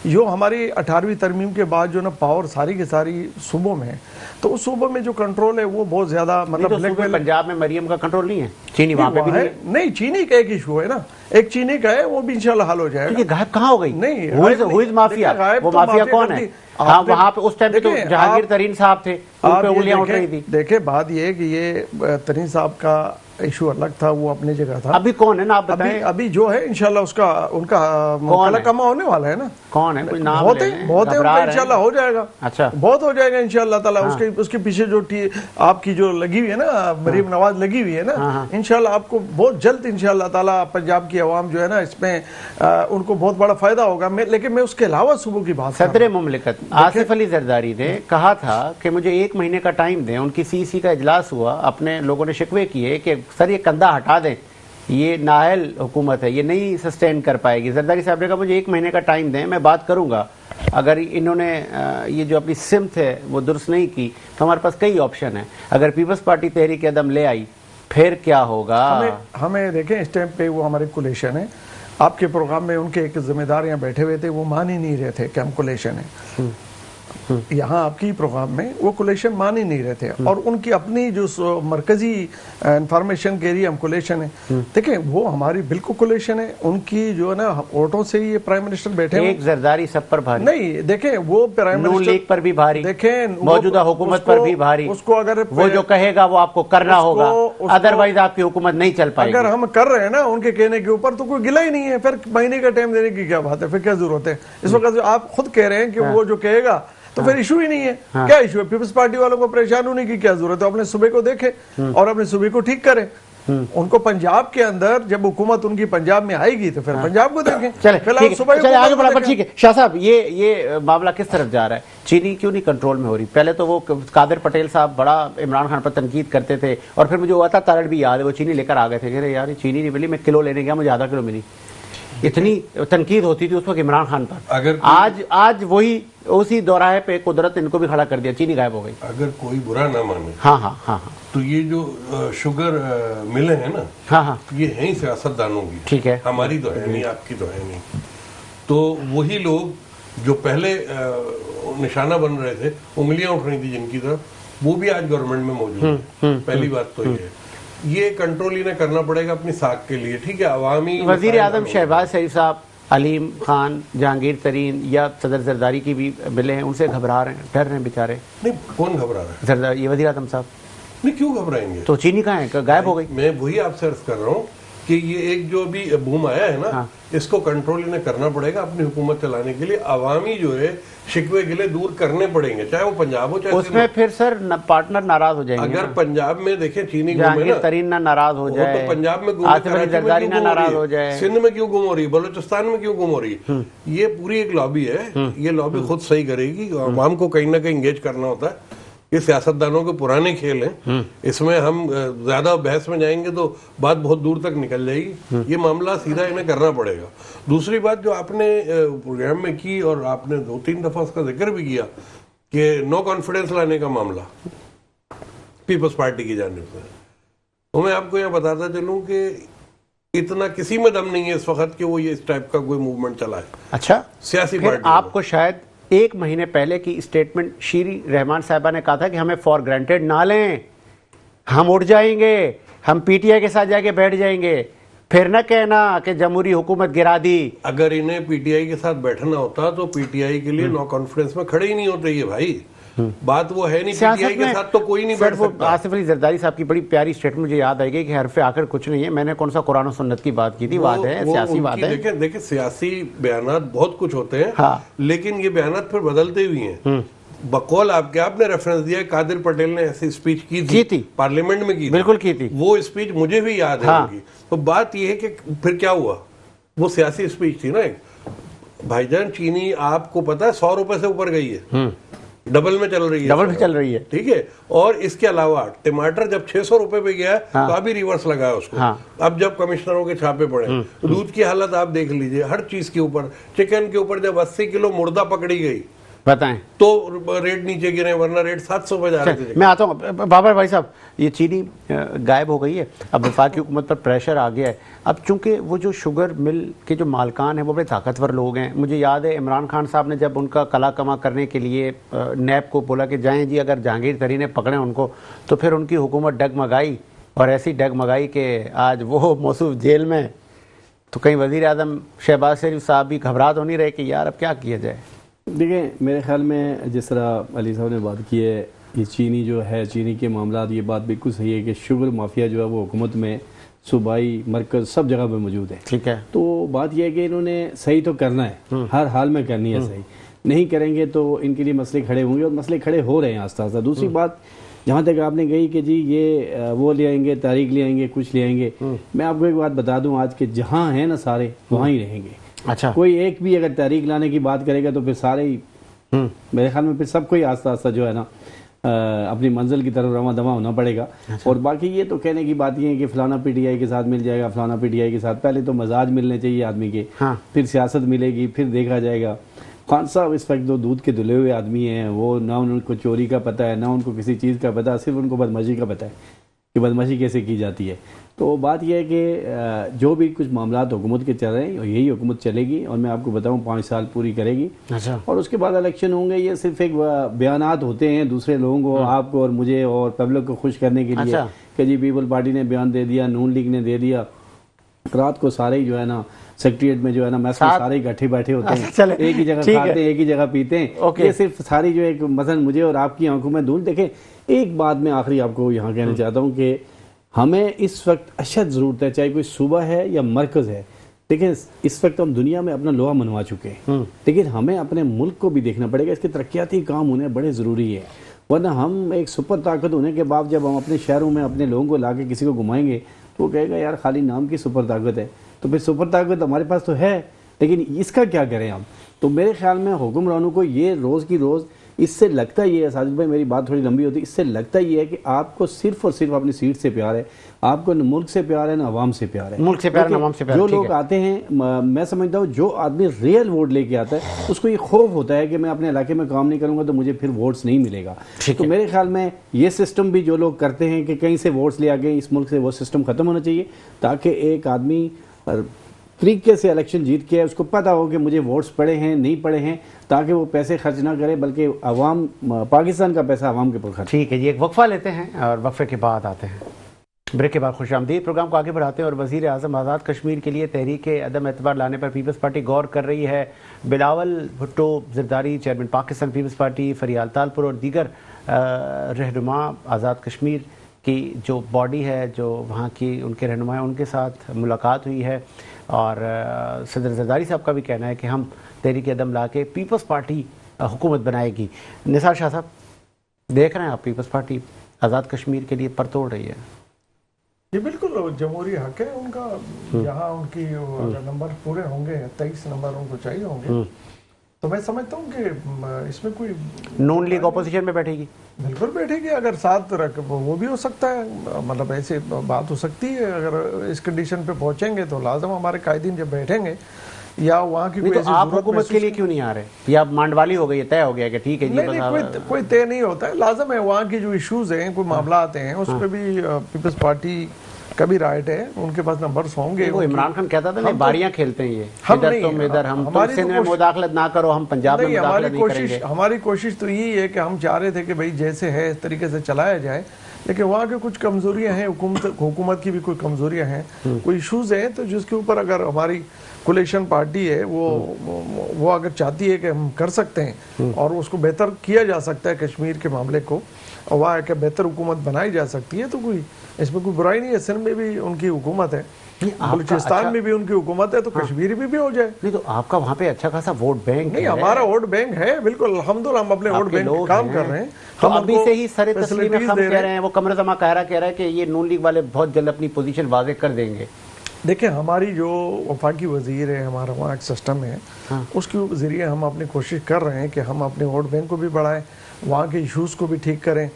جو ہماری 18ویں ترمیم کے بعد جو نا پاور ساری کی ساری صوبوں میں ہے، تو اس صوبوں میں جو کنٹرول ہے وہ بہت زیادہ مطلب پنجاب میں مریم کا کنٹرول نہیں ہے، چینی وہاں پہ بھی نہیں. چینی کا ایک ایشو ہے نا، ایک چینی کا ہے، وہ بھی انشاءاللہ حل ہو جائے گا. یہ غائب کہاں ہو گئی؟ نہیں، ہوئی مافیا، وہ مافیا کون ہے؟ ہاں وہاں پہ اس ٹائم پہ تو جہانگیر ترین صاحب تھے، ان پہ انگلیاں اٹھ رہی تھی. دیکھیں بات یہ ہے کہ یہ ترین صاحب کا ایشو الگ تھا، وہ اپنی جگہ تھا. ابھی کون ہے نا آپ بتائیں؟ ابھی جو ہے انشاءاللہ ان کا کما ہونے والا ہے نا. کون ہے؟ کوئی نام بہت ہے ان کا، انشاءاللہ ہو جائے گا. اچھا بہت ہو جائے گا انشاءاللہ تعالیٰ. اس کے پیچھے جو آپ کی جو لگی ہوئی ہے نا، مریم نواز لگی ہوئی ہے نا، انشاءاللہ آپ کو بہت جلد انشاءاللہ تعالیٰ پنجاب کی عوام جو ہے نا، اس میں ان کو بہت بڑا فائدہ ہوگا. لیکن میں اس کے علاوہ صوبوں کی بات، صدر مملکت آصف علی زرداری نے کہا تھا کہ مجھے 1 مہینے کا ٹائم دیں. ان کی سی کا اجلاس ہوا، اپنے لوگوں نے شکوے کیے کہ سر یہ کندھا ہٹا دیں، یہ نااہل حکومت ہے، یہ نہیں سسٹین کر پائے گی. زرداری صاحب نے کہا مجھے 1 مہینے کا ٹائم دیں، میں بات کروں گا. اگر انہوں نے یہ جو اپنی سمت ہے وہ درست نہیں کی تو ہمارے پاس کئی آپشن ہیں. اگر پیپلز پارٹی تحریک عدم لے آئی پھر کیا ہوگا؟ ہمیں دیکھیں اس ٹائم پہ وہ ہمارے کولیشن ہے. آپ کے پروگرام میں ان کے ایک ذمہ دار یہاں بیٹھے ہوئے تھے، وہ مان ہی نہیں رہے تھے کہ ہم کولیشن ہے. یہاں آپ کی پروگرام میں وہ کولیشن مان ہی نہیں رہے تھے، اور ان کی اپنی جو مرکزی انفارمیشن کے لیے ہم کولیشن ہے. دیکھیں وہ ہماری بالکل کولیشن ہے. ان کی جو ہے نا ووٹوں سے یہ پرائم منسٹر بیٹھے ہیں. ایک زرداری سب پر بھاری نہیں، دیکھیں وہ پرائم نون منسٹر لیگ پر بھی بھاری، دیکھیں موجودہ حکومت پر بھی بھاری. اس کو اگر وہ جو کہے گا وہ آپ کو کرنا ہوگا، ادروائز آپ کی حکومت نہیں چل پائے گی. اگر ہم کر رہے ہیں نا ان کے کہنے کے اوپر تو کوئی گلا ہی نہیں ہے. پھر مہینے کا ٹائم دینے کی کیا بات ہے؟ پھر کیا ضرورت ہے؟ اس وقت آپ خود کہہ رہے ہیں کہ وہ جو کہے گا تو پھر ایشو ہی نہیں ہے. کیا ایشو ہے؟ پیپلز پارٹی والوں کو پریشان ہونے کی کیا ضرورت ہے؟ اپنے صوبے کو دیکھیں اور اپنے صوبے کو ٹھیک کریں. ان کو پنجاب کے اندر جب حکومت ان کی پنجاب میں آئے گی تو پھر پنجاب کو دیکھیں. چلے آگے بڑھا. ٹھیک ہے شاہ صاحب، یہ معاملہ کس طرف جا رہا ہے؟ چینی کیوں نہیں کنٹرول میں ہو رہی؟ پہلے تو وہ قادر پٹیل صاحب بڑا عمران خان پر تنقید کرتے تھے، اور پھر مجھے ہوا تھا تارڑ بھی یاد ہے، وہ چینی لے کر آ گئے تھے کہ یار چینی نہیں ملی، میں کلو لینے گیا، مجھے آدھا کلو ملی. اتنی تنقید ہوتی تھی اس وقت عمران خان پر. آج وہی اسی دوراہے پہ قدرت ان کو بھی کھڑا کر دیا، چینی غائب ہو گئی. اگر کوئی برا نہ مانے ہاں ہاں ہاں تو یہ جو شوگر ملیں ہیں نا، ہاں ہاں یہ ہیں سیاست دانوں کی. ٹھیک ہے، ہماری تو ہے نہیں، آپ کی تو ہے نہیں. تو وہی لوگ جو پہلے نشانہ بن رہے تھے، انگلیاں اٹھ رہی تھی جن کی طرف، وہ بھی آج گورنمنٹ میں موجود ہیں. پہلی بات تو یہ ہے، یہ کنٹرول انہیں کرنا پڑے گا اپنی ساکھ کے لیے. ٹھیک ہے، عوامی وزیر اعظم شہباز شریف صاحب، علیم خان، جہانگیر ترین یا صدر زرداری کی بھی ملے ہیں، ان سے گھبرا رہے ہیں، ڈر رہے ہیں بیچارے. نہیں، کون گھبرا رہا ہے؟ زرداری، یہ وزیر اعظم صاحب. نہیں، کیوں گھبرائیں گے؟ تو چینی کہاں ہے؟ غائب ہو گئی. میں وہی آپ سے عرض کر رہا ہوں کہ یہ ایک جو ابھی بوم آیا ہے نا، اس کو کنٹرول انہیں کرنا پڑے گا اپنی حکومت چلانے کے لیے. عوامی جو ہے شکوے گلے دور کرنے پڑیں گے، چاہے وہ پنجاب ہو چاہے اس میں پھر سر پارٹنر ناراض ہو جائیں گے. اگر پنجاب میں دیکھیں چینی جہانگیر ترین نہ ناراض ہو جائے، تو پنجاب میں آصف علی زرداری نہ ناراض ہو جائے، سندھ میں کیوں گم ہو رہی ہے، بلوچستان میں کیوں گم ہو رہی ہے. یہ پوری ایک لابی ہے، یہ لابی خود صحیح کرے گی. عوام کو کہیں نہ کہیں انگیج کرنا ہوتا ہے. یہ سیاستدانوں کے پرانے کھیل ہیں، اس میں ہم زیادہ بحث میں جائیں گے تو بات بہت دور تک نکل جائے گی. یہ معاملہ سیدھا انہیں کرنا پڑے گا. دوسری بات جو آپ نے پروگرام میں کی اور آپ نے 2-3 دفعہ اس کا ذکر بھی کیا کہ نو کانفیڈنس لانے کا معاملہ پیپلز پارٹی کی جانب سے، تو میں آپ کو یہاں بتاتا چلوں کہ اتنا کسی میں دم نہیں ہے اس وقت کہ وہ یہ اس ٹائپ کا کوئی موومنٹ چلائے. اچھا، سیاسی پھر پارٹی آپ کو شاید 1 مہینے پہلے کی اسٹیٹمنٹ شیری رحمان صاحبہ نے کہا تھا کہ ہمیں فار گرانٹیڈ نہ لیں، ہم اٹھ جائیں گے، ہم پی ٹی آئی کے ساتھ جا کے بیٹھ جائیں گے، پھر نہ کہنا کہ جمہوری حکومت گرا دی. اگر انہیں پی ٹی آئی کے ساتھ بیٹھنا ہوتا تو پی ٹی آئی کے لیے نو کانفیڈنس میں کھڑے ہی نہیں ہوتے. یہ بھائی بات وہ ہے نہیں، پی ٹی آئی کے ساتھ تو کوئی نہیں بیٹھ سکتا. آصف علی زرداری صاحب کی بڑی پیاری اسٹیٹمنٹ مجھے یاد آئے گی کہ حرف آخر کچھ نہیں ہے. میں نے کون سا قرآن و سنت کی بات کی تھی، بات ہے سیاسی بات ہے. دیکھیں سیاسی بیانات بہت کچھ ہوتے ہیں، لیکن یہ بیانات پھر بدلتے بھی ہیں. بقول آپ کے آپ نے ریفرنس دیا قادر پٹیل نے ایسی اسپیچ کی تھی پارلیمنٹ میں کی بالکل کی تھی وہ اسپیچ مجھے بھی یاد ہے ان کی. تو بات یہ ہے کہ پھر کیا ہوا, وہ سیاسی اسپیچ تھی نا ایک. بھائی جان چینی آپ کو پتا ہے 100 روپے سے اوپر گئی ہے, ڈبل میں چل رہی ہے, ٹھیک ہے. اور اس کے علاوہ ٹماٹر جب 600 روپے پہ گیا تو ابھی ریورس لگا ہے اس کو. اب جب کمشنروں کے چھاپے پڑے, دودھ کی حالت آپ دیکھ لیجئے, ہر چیز کے اوپر, چکن کے اوپر جب 80 کلو مردہ پکڑی گئی بتائیں تو ریٹ نیچے گرے, ورنہ ریٹ 700 پہ جا رہے تھے. میں آتا ہوں بابر بھائی صاحب, یہ چینی غائب ہو گئی ہے, اب وفاقی حکومت پر پریشر آ گیا ہے. اب چونکہ وہ جو شوگر مل کے جو مالکان ہیں وہ بڑے طاقتور لوگ ہیں. مجھے یاد ہے عمران خان صاحب نے جب ان کا کلا کما کرنے کے لیے نیب کو بولا کہ جائیں جی اگر جہانگیر تری نے پکڑیں ان کو, تو پھر ان کی حکومت ڈگمگائی, اور ایسی ڈگمگائی کہ آج وہ موصوف جیل میں. تو کہیں وزیر اعظم شہباز شریف صاحب بھی گھبرا تو نہیں رہے کہ یار اب کیا کیا جائے؟ دیکھیں میرے خیال میں جس طرح علی صاحب نے بات کی ہے, یہ چینی جو ہے, چینی کے معاملات, یہ بات بالکل صحیح ہے کہ شوگر مافیا جو ہے وہ حکومت میں صوبائی مرکز سب جگہ پہ موجود ہے. ٹھیک ہے, تو بات یہ ہے کہ انہوں نے صحیح تو کرنا ہے, ہر حال میں کرنی ہے صحیح. نہیں کریں گے تو ان کے لیے مسئلے کھڑے ہوں گے, اور مسئلے کھڑے ہو رہے ہیں آہستہ آہستہ. دوسری بات جہاں تک آپ نے کہی کہ جی یہ وہ لے آئیں گے, تاریخ لے آئیں گے, کچھ لے آئیں گے, میں آپ کو ایک بات بتا دوں, آج کے جہاں ہیں نا سارے وہاں ہی رہیں گے. اچھا, کوئی ایک بھی اگر تاریخ لانے کی بات کرے گا تو پھر سارے ہی, میرے خیال میں پھر سب کو ہی آہستہ آہستہ جو ہے نا اپنی منزل کی طرف رواں دواں ہونا پڑے گا. اور باقی یہ تو کہنے کی بات یہ ہے کہ فلانا پی ٹی آئی کے ساتھ مل جائے گا, فلانا پی ٹی آئی کے ساتھ. پہلے تو مزاج ملنے چاہیے آدمی کے, پھر سیاست ملے گی, پھر دیکھا جائے گا. خان صاحب اس وقت جو دودھ کے دھلے ہوئے آدمی ہیں, وہ نہ ان کو چوری کا پتہ ہے, نہ ان کو کسی چیز کا پتہ ہے, صرف ان کو بدمعاشی کا پتہ ہے کہ بدمعاشی کیسے کی جاتی ہے. تو بات یہ ہے کہ جو بھی کچھ معاملات حکومت کے چل رہے ہیں یہی حکومت چلے گی, اور میں آپ کو بتاؤں 5 سال پوری کرے گی. اور اس کے بعد الیکشن ہوں گے. یہ صرف ایک بیانات ہوتے ہیں دوسرے لوگوں کو, آپ کو اور مجھے اور پبلک کو خوش کرنے کے لیے کہ جی پیپل پارٹی نے بیان دے دیا, نون لیگ نے دے دیا. رات کو سارے ہی جو ہے نا سیکریٹریٹ میں جو ہے نا میس میں سارے اکٹھے بیٹھے ہوتے ہیں, ایک ہی جگہ کھاتے ہیں, ایک ہی جگہ پیتے ہیں. یہ صرف ساری جو ایک مثلا مجھے اور آپ کی آنکھوں میں دھول. دیکھیں ایک بات میں آخری آپ کو یہاں کہنا چاہتا ہوں کہ ہمیں اس وقت اشد ضرورت ہے, چاہے کوئی صوبہ ہے یا مرکز ہے. دیکھیں اس وقت ہم دنیا میں اپنا لوہا منوا چکے ہیں, لیکن ہمیں اپنے ملک کو بھی دیکھنا پڑے گا. اس کے ترقیاتی کام ہونے بڑے ضروری ہے, ورنہ ہم ایک سپر طاقت ہونے کے بعد جب ہم اپنے شہروں میں اپنے لوگوں کو لا کے کسی کو گھمائیں گے تو وہ کہے گا یار خالی نام کی سپر طاقت ہے. تو پھر سپر طاقت ہمارے پاس تو ہے, لیکن اس کا کیا کریں ہم؟ تو میرے خیال میں حکمرانوں کو یہ روز کی روز, اس سے لگتا یہ ہے ساجد بھائی, میری بات تھوڑی لمبی ہوتی ہے, اس سے لگتا یہ ہے کہ آپ کو صرف اور صرف اپنی سیٹ سے پیار ہے, آپ کو نہ ملک سے پیار ہے نہ عوام سے پیار ہے. ملک سے پیار نہ عوام سے پیار. جو لوگ آتے ہیں, میں سمجھتا ہوں جو آدمی ریئل ووٹ لے کے آتا ہے اس کو یہ خوف ہوتا ہے کہ میں اپنے علاقے میں کام نہیں کروں گا تو مجھے پھر ووٹس نہیں ملے گا. تو میرے خیال میں یہ سسٹم بھی جو لوگ کرتے ہیں کہ کہیں سے ووٹس لے آگے اس ملک سے, وہ سسٹم ختم ہونا چاہیے, تاکہ ایک آدمی طریقے سے الیکشن جیت کے اس کو پتہ ہو کہ مجھے ووٹس پڑے ہیں نہیں پڑے ہیں, تاکہ وہ پیسے خرچ نہ کرے بلکہ عوام, پاکستان کا پیسہ عوام کے پر خرچ. ٹھیک ہے جی, ایک وقفہ لیتے ہیں اور وقفے کے بعد آتے ہیں. بریک کے بعد خوش آمدید. پروگرام کو آگے بڑھاتے ہیں اور وزیر اعظم آزاد کشمیر کے لیے تحریک عدم اعتبار لانے پر پیپلز پارٹی غور کر رہی ہے. Bilawal Bhutto Zardari chairman Pakistan peoples party, Faryal Talpur اور دیگر رہنما آزاد کشمیر کی جو باڈی ہے, جو وہاں کی ان کے رہنما ہیں, ان کے ساتھ ملاقات ہوئی ہے. اور صدر زرداری صاحب کا بھی کہنا ہے کہ ہم تحریک عدم لا کے پیپلز پارٹی حکومت بنائے گی. نثار شاہ صاحب دیکھ رہے ہیں آپ پیپلز پارٹی آزاد کشمیر کے لیے پر توڑ رہی ہے؟ یہ بالکل جمہوری حق ہے ان کا, یہاں ان کی نمبر پورے ہوں گے, 23 نمبر ان کو چاہیے ہوں گے, تو میں سمجھتا ہوں کہ اس میں کوئی نون لیگ اپوزیشن میں بیٹھے گی, بالکل بیٹھے گی. اگر ساتھ رکھ وہ بھی ہو سکتا ہے, مطلب ایسے بات ہو سکتی ہے. اگر اس کنڈیشن پہ پہنچیں گے تو لازم ہمارے قائدین جب بیٹھیں گے یا وہاں کی کوئی آپ حکومت کے لیے کیوں نہیں آ رہے, یا مانڈوالی ہو گئی, طے ہو گیا کہ ٹھیک ہے جی, کوئی طے نہیں ہوتا ہے. لازم ہے وہاں کی جو ایشوز ہیں, کوئی معاملات ہیں, اس پہ بھی پیپلز پارٹی کا بھی رائٹ ہے, ان کے پاس نمبرز ہوں گے. وہ عمران خان کہتا تھا نہیں باریاں کھیلتے ہیں, یہ ادھر تم ادھر, ہم سندھ میں مداخلت نہ کرو, ہم پنجاب میں مداخلت نہیں کریں گے. ہماری کوشش تو یہی ہے کہ ہم چاہ رہے تھے کہ بھئی جیسے ہے اس طریقے سے چلایا جائے, لیکن وہاں کے کچھ کمزوریاں ہیں, حکومت کی بھی کوئی کمزوریاں ہیں, کوئی ایشوز ہیں, تو جس کے اوپر اگر ہماری کولیشن پارٹی ہے وہ اگر چاہتی ہے کہ ہم کر سکتے ہیں اور اس کو بہتر کیا جا سکتا ہے کشمیر کے معاملے کو, اور وہاں کہ بہتر حکومت بنائی جا سکتی ہے تو کوئی اس میں کوئی برائی نہیں ہے. سندھ میں بھی ان کی حکومت ہے, بلوچستان میں بھی ان کی حکومت ہے, تو کشمیر میں بھی ہو جائے. نہیں تو آپ کا وہاں پہ اچھا خاصا ووٹ بینک نہیں, ہمارا ووٹ بینک ہے بالکل الحمدللہ, ہم اپنے ووٹ بینک پہ کام کر رہے ہیں. تو ہم ابھی سے ہی سر تسلیم ہم کہہ رہے ہیں, وہ قمر زمان قاہرہ کہہ رہا ہے کہ یہ نون لیگ والے بہت جلد اپنی پوزیشن واضح کر دیں گے. دیکھیں ہماری جو وفاقی وزیر ہے, ہمارا وہاں ایک سسٹم ہے, اس کے ذریعے ہم اپنی کوشش کر رہے ہیں کہ ہم اپنے ووٹ بینک کو بھی بڑھائیں, وہاں کے ایشوز کو بھی ٹھیک کریں.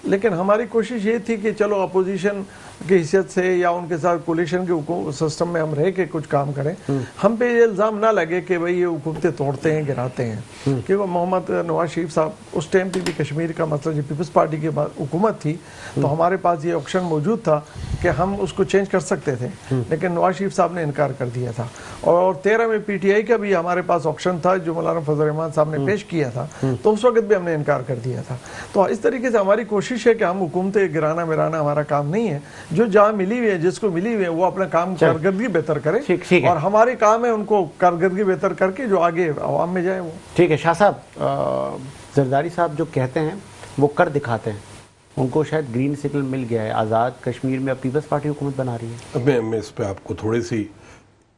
لیکن ہماری کوشش یہ تھی کہ چلو اپوزیشن کی حیثیت سے یا ان کے ساتھ کولیشن کے سسٹم میں ہم رہ کے کچھ کام کریں. ہم پہ یہ الزام نہ لگے کہ بھئی یہ حکومتیں توڑتے ہیں, گراتے ہیں, کیونکہ محمد نواز شریف صاحب اس ٹائم پہ بھی کشمیر کا مسئلہ, جو پیپلز پارٹی کی حکومت تھی تو ہمارے پاس یہ آپشن موجود تھا کہ ہم اس کو چینج کر سکتے تھے, لیکن نواز شریف صاحب نے انکار کر دیا تھا. اور 13 میں پی ٹی آئی کا بھی ہمارے پاس آپشن تھا جو مولانا فضل الرحمان صاحب نے پیش کیا تھا, تو اس وقت بھی ہم نے انکار کر دیا تھا. تو اس طریقے سے ہماری کوشش ہے کہ ہم حکومتیں گرانا مرانا ہمارا کام نہیں ہے. جو جہاں ملی ہوئی ہے, جس کو ملی ہوئی ہے, وہ اپنا کام کارکردگی بہتر کرے, اور ہمارے کام ہے ان کو کارکردگی بہتر کر کے جو آگے عوام میں جائے وہ. ٹھیک ہے. شاہ صاحب, زرداری صاحب جو کہتے ہیں وہ کر دکھاتے ہیں, ان کو شاید گرین سگنل مل گیا ہے, آزاد کشمیر میں اب پیپلز پارٹی حکومت بنا رہی ہے. میں اس پہ آپ کو تھوڑی سی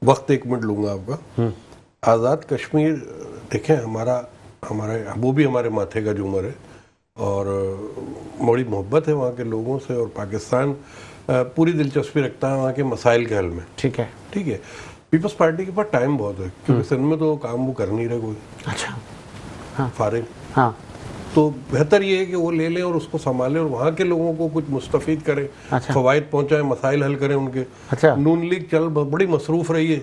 وقت 1 منٹ لوں گا آپ کا. آزاد کشمیر دیکھیں, ہمارے وہ بھی ہمارے ماتھے کا جمر ہے, اور بڑی محبت ہے وہاں کے لوگوں سے, اور پاکستان پوری دلچسپی رکھتا ہے وہاں کے مسائل کے حل میں. ٹھیک ہے. ٹھیک ہے. پیپلز پارٹی کے پاس ٹائم بہت ہے, کیونکہ سندھ میں تو کام وہ کر نہیں رہے کوئی. اچھا. فارغ. ہاں. تو بہتر یہ ہے کہ وہ لے لیں اور اس کو سنبھالیں, اور وہاں کے لوگوں کو کچھ مستفید کریں, فوائد پہنچائیں, مسائل حل کریں ان کے. نون لیگ بڑی مصروف رہی ہے,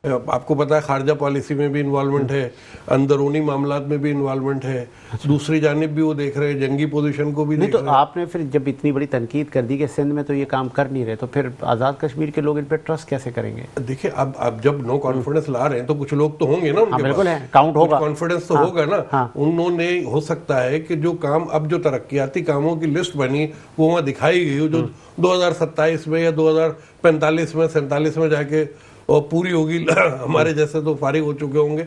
آپ کو پتا ہے خارجہ پالیسی میں بھی انوالومنٹ ہے, اندرونی معاملات میں بھی انوالومنٹ ہے, دوسری جانب بھی وہ دیکھ رہے ہیں, جنگی پوزیشن کو بھی دیکھ رہے ہیں. تو آپ نے پھر جب اتنی بڑی تنقید کر دی کہ سندھ میں تو یہ کام کر نہیں رہے, تو پھر آزاد کشمیر کے لوگ ان پہ ٹرسٹ کیسے کریں گے؟ دیکھیں اب جب نو کانفیڈنس لا رہے ہیں تو کچھ لوگ تو ہوں گے نا ان کے بالکل ہے, کاؤنٹ ہوگا, کانفیڈنس تو ہوگا نا. انہوں نے ہو سکتا ہے کہ جو کام اب جو ترقیاتی کاموں کی لسٹ بنی وہ وہاں دکھائی گئی, جو 2027 میں یا 2045 میں 47 میں جا کے اور پوری ہوگی, ہمارے جیسے تو فارغ ہو چکے ہوں گے,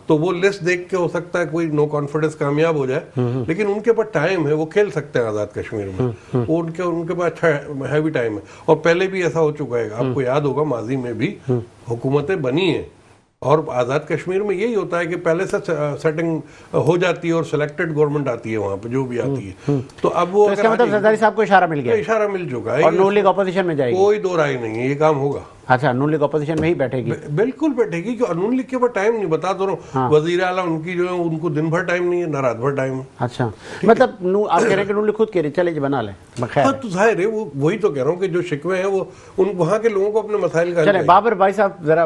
تو وہ لسٹ دیکھ کے ہو سکتا ہے کوئی نو کانفیڈنس کامیاب ہو جائے. لیکن ان کے پاس ٹائم ہے, وہ کھیل سکتے ہیں آزاد کشمیر میں, وہ ان کے پاس اچھا ہیوی ٹائم ہے. اور پہلے بھی ایسا ہو چکا ہے, آپ کو یاد ہوگا ماضی میں بھی حکومتیں بنی ہیں, اور آزاد کشمیر میں یہی ہوتا ہے کہ پہلے سے سیٹنگ ہو جاتی ہے اور سلیکٹڈ گورنمنٹ آتی ہے وہاں پہ جو بھی آتی ہے. تو اب وہ اس کا مطلب زرداری صاحب کو اشارہ مل گیا, اشارہ مل چکا ہے, اور نون لیگ اپوزیشن میں جائے گی, کوئی دو رائے نہیں ہے, یہ کام ہوگا. اچھا, نون لیگ اپوزیشن میں ہی بیٹھے گی؟ بالکل بیٹھے گی, کہ نون لیگ کے پاس ٹائم نہیں, بتا دو رہا ہوں, وزیر اعلیٰ ان کی جو ہے ان کو دن بھر ٹائم نہیں ہے, نہ رات بھر ٹائم ہے. اچھا, مطلب آپ کہہ رہے ہیں کہ نون لیگ خود کہہ رہی چلے جی بنا لیں. ہاں تو ظاہر ہے, وہی تو کہہ رہا ہوں کہ جو شکوے ہیں وہ وہاں کے لوگوں کو اپنے مسائل کا. چلیں, بابر بھائی صاحب ذرا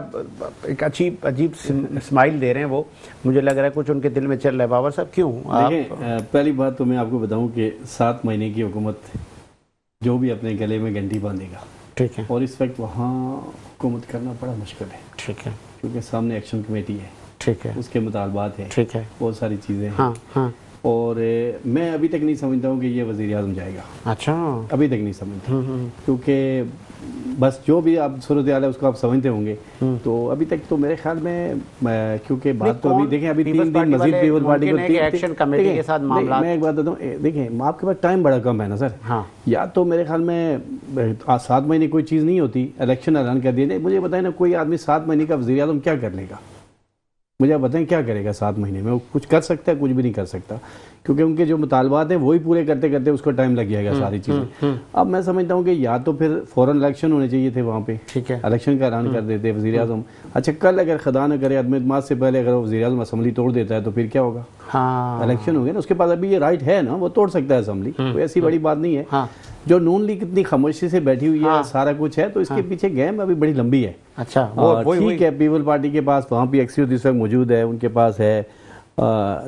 ایک عجیب اسمائل دے رہے ہیں, وہ مجھے لگ رہا ہے کچھ ان کے دل میں چل رہا ہے. بابر صاحب کیوں؟ دیکھیں, پہلی بات تو میں آپ کو بتاؤں کہ 7 مہینے کی حکومت جو بھی اپنے گلے میں گھنٹی باندھے گا, ٹھیک ہے, اور اس وقت وہاں حکومت کرنا بڑا مشکل ہے. ٹھیک ہے, کیونکہ سامنے ایکشن کمیٹی ہے, ٹھیک ہے, اس کے مطالبات ہیں, ٹھیک ہے, بہت ساری چیزیں ہیں, اور میں ابھی تک نہیں سمجھتا ہوں کہ یہ وزیر اعظم جائے گا. اچھا, ابھی تک نہیں سمجھتا, کیونکہ بس جو بھی آپ صورتحال ہے اس کو آپ سمجھتے ہوں گے, تو ابھی تک تو میرے خیال میں, کیونکہ بات تو ابھی دیکھیں, ابھی 3 دن مزید پیپلز پارٹی کو ایکشن کمیٹی کے ساتھ معاملات. میں ایک بات بتاؤں, دیکھیں آپ کے پاس ٹائم بڑا کم ہے نا سر, یا تو میرے خیال میں 7 مہینے کوئی چیز نہیں ہوتی, الیکشن اعلان کر دیا. مجھے بتائیں نا, کوئی آدمی 7 مہینے کا وزیر اعظم کیا کر لے گا؟ مجھے آپ بتائیں کیا کرے گا 7 مہینے میں؟ وہ کچھ کر سکتا ہے؟ کچھ بھی نہیں کر سکتا, کیونکہ ان کے جو مطالبات ہیں وہی پورے کرتے کرتے اس کو ٹائم لگ جائے گا ساری چیزیں. اب میں سمجھتا ہوں کہ یا تو پھر فوراً الیکشن ہونے چاہیے تھے وہاں پہ, ٹھیک ہے, الیکشن کا اعلان کر دیتے وزیر اعظم. اچھا, کل اگر خدا نہ کرے عدم اعتماد سے پہلے اگر وزیر اعظم اسمبلی توڑ دیتا ہے تو پھر کیا ہوگا؟ الیکشن ہو گیا نا, اس کے پاس ابھی یہ رائٹ ہے نا, وہ توڑ سکتا ہے اسمبلی, کوئی ایسی بڑی بات نہیں ہے. جو نون لیگ اتنی خاموشی سے بیٹھی ہوئی ہے, سارا کچھ ہے, تو اس کے پیچھے گیم ابھی بڑی لمبی ہے. اچھا, ٹھیک ہے, پیپل پارٹی کے پاس وہاں پہ ایکسیکیوٹیو اس وقت موجود ہے, ان کے پاس ہے.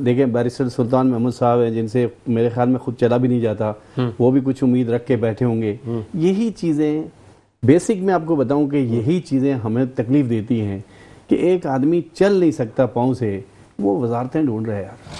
دیکھیں بیرسٹر سلطان محمود صاحب ہیں, جن سے میرے خیال میں خود چلا بھی نہیں جاتا, وہ بھی کچھ امید رکھ کے بیٹھے ہوں گے. یہی چیزیں بیسک میں آپ کو بتاؤں کہ یہی چیزیں ہمیں تکلیف دیتی ہیں کہ ایک آدمی چل نہیں سکتا پاؤں سے, وہ وزارتیں ڈھونڈ رہے ہیں.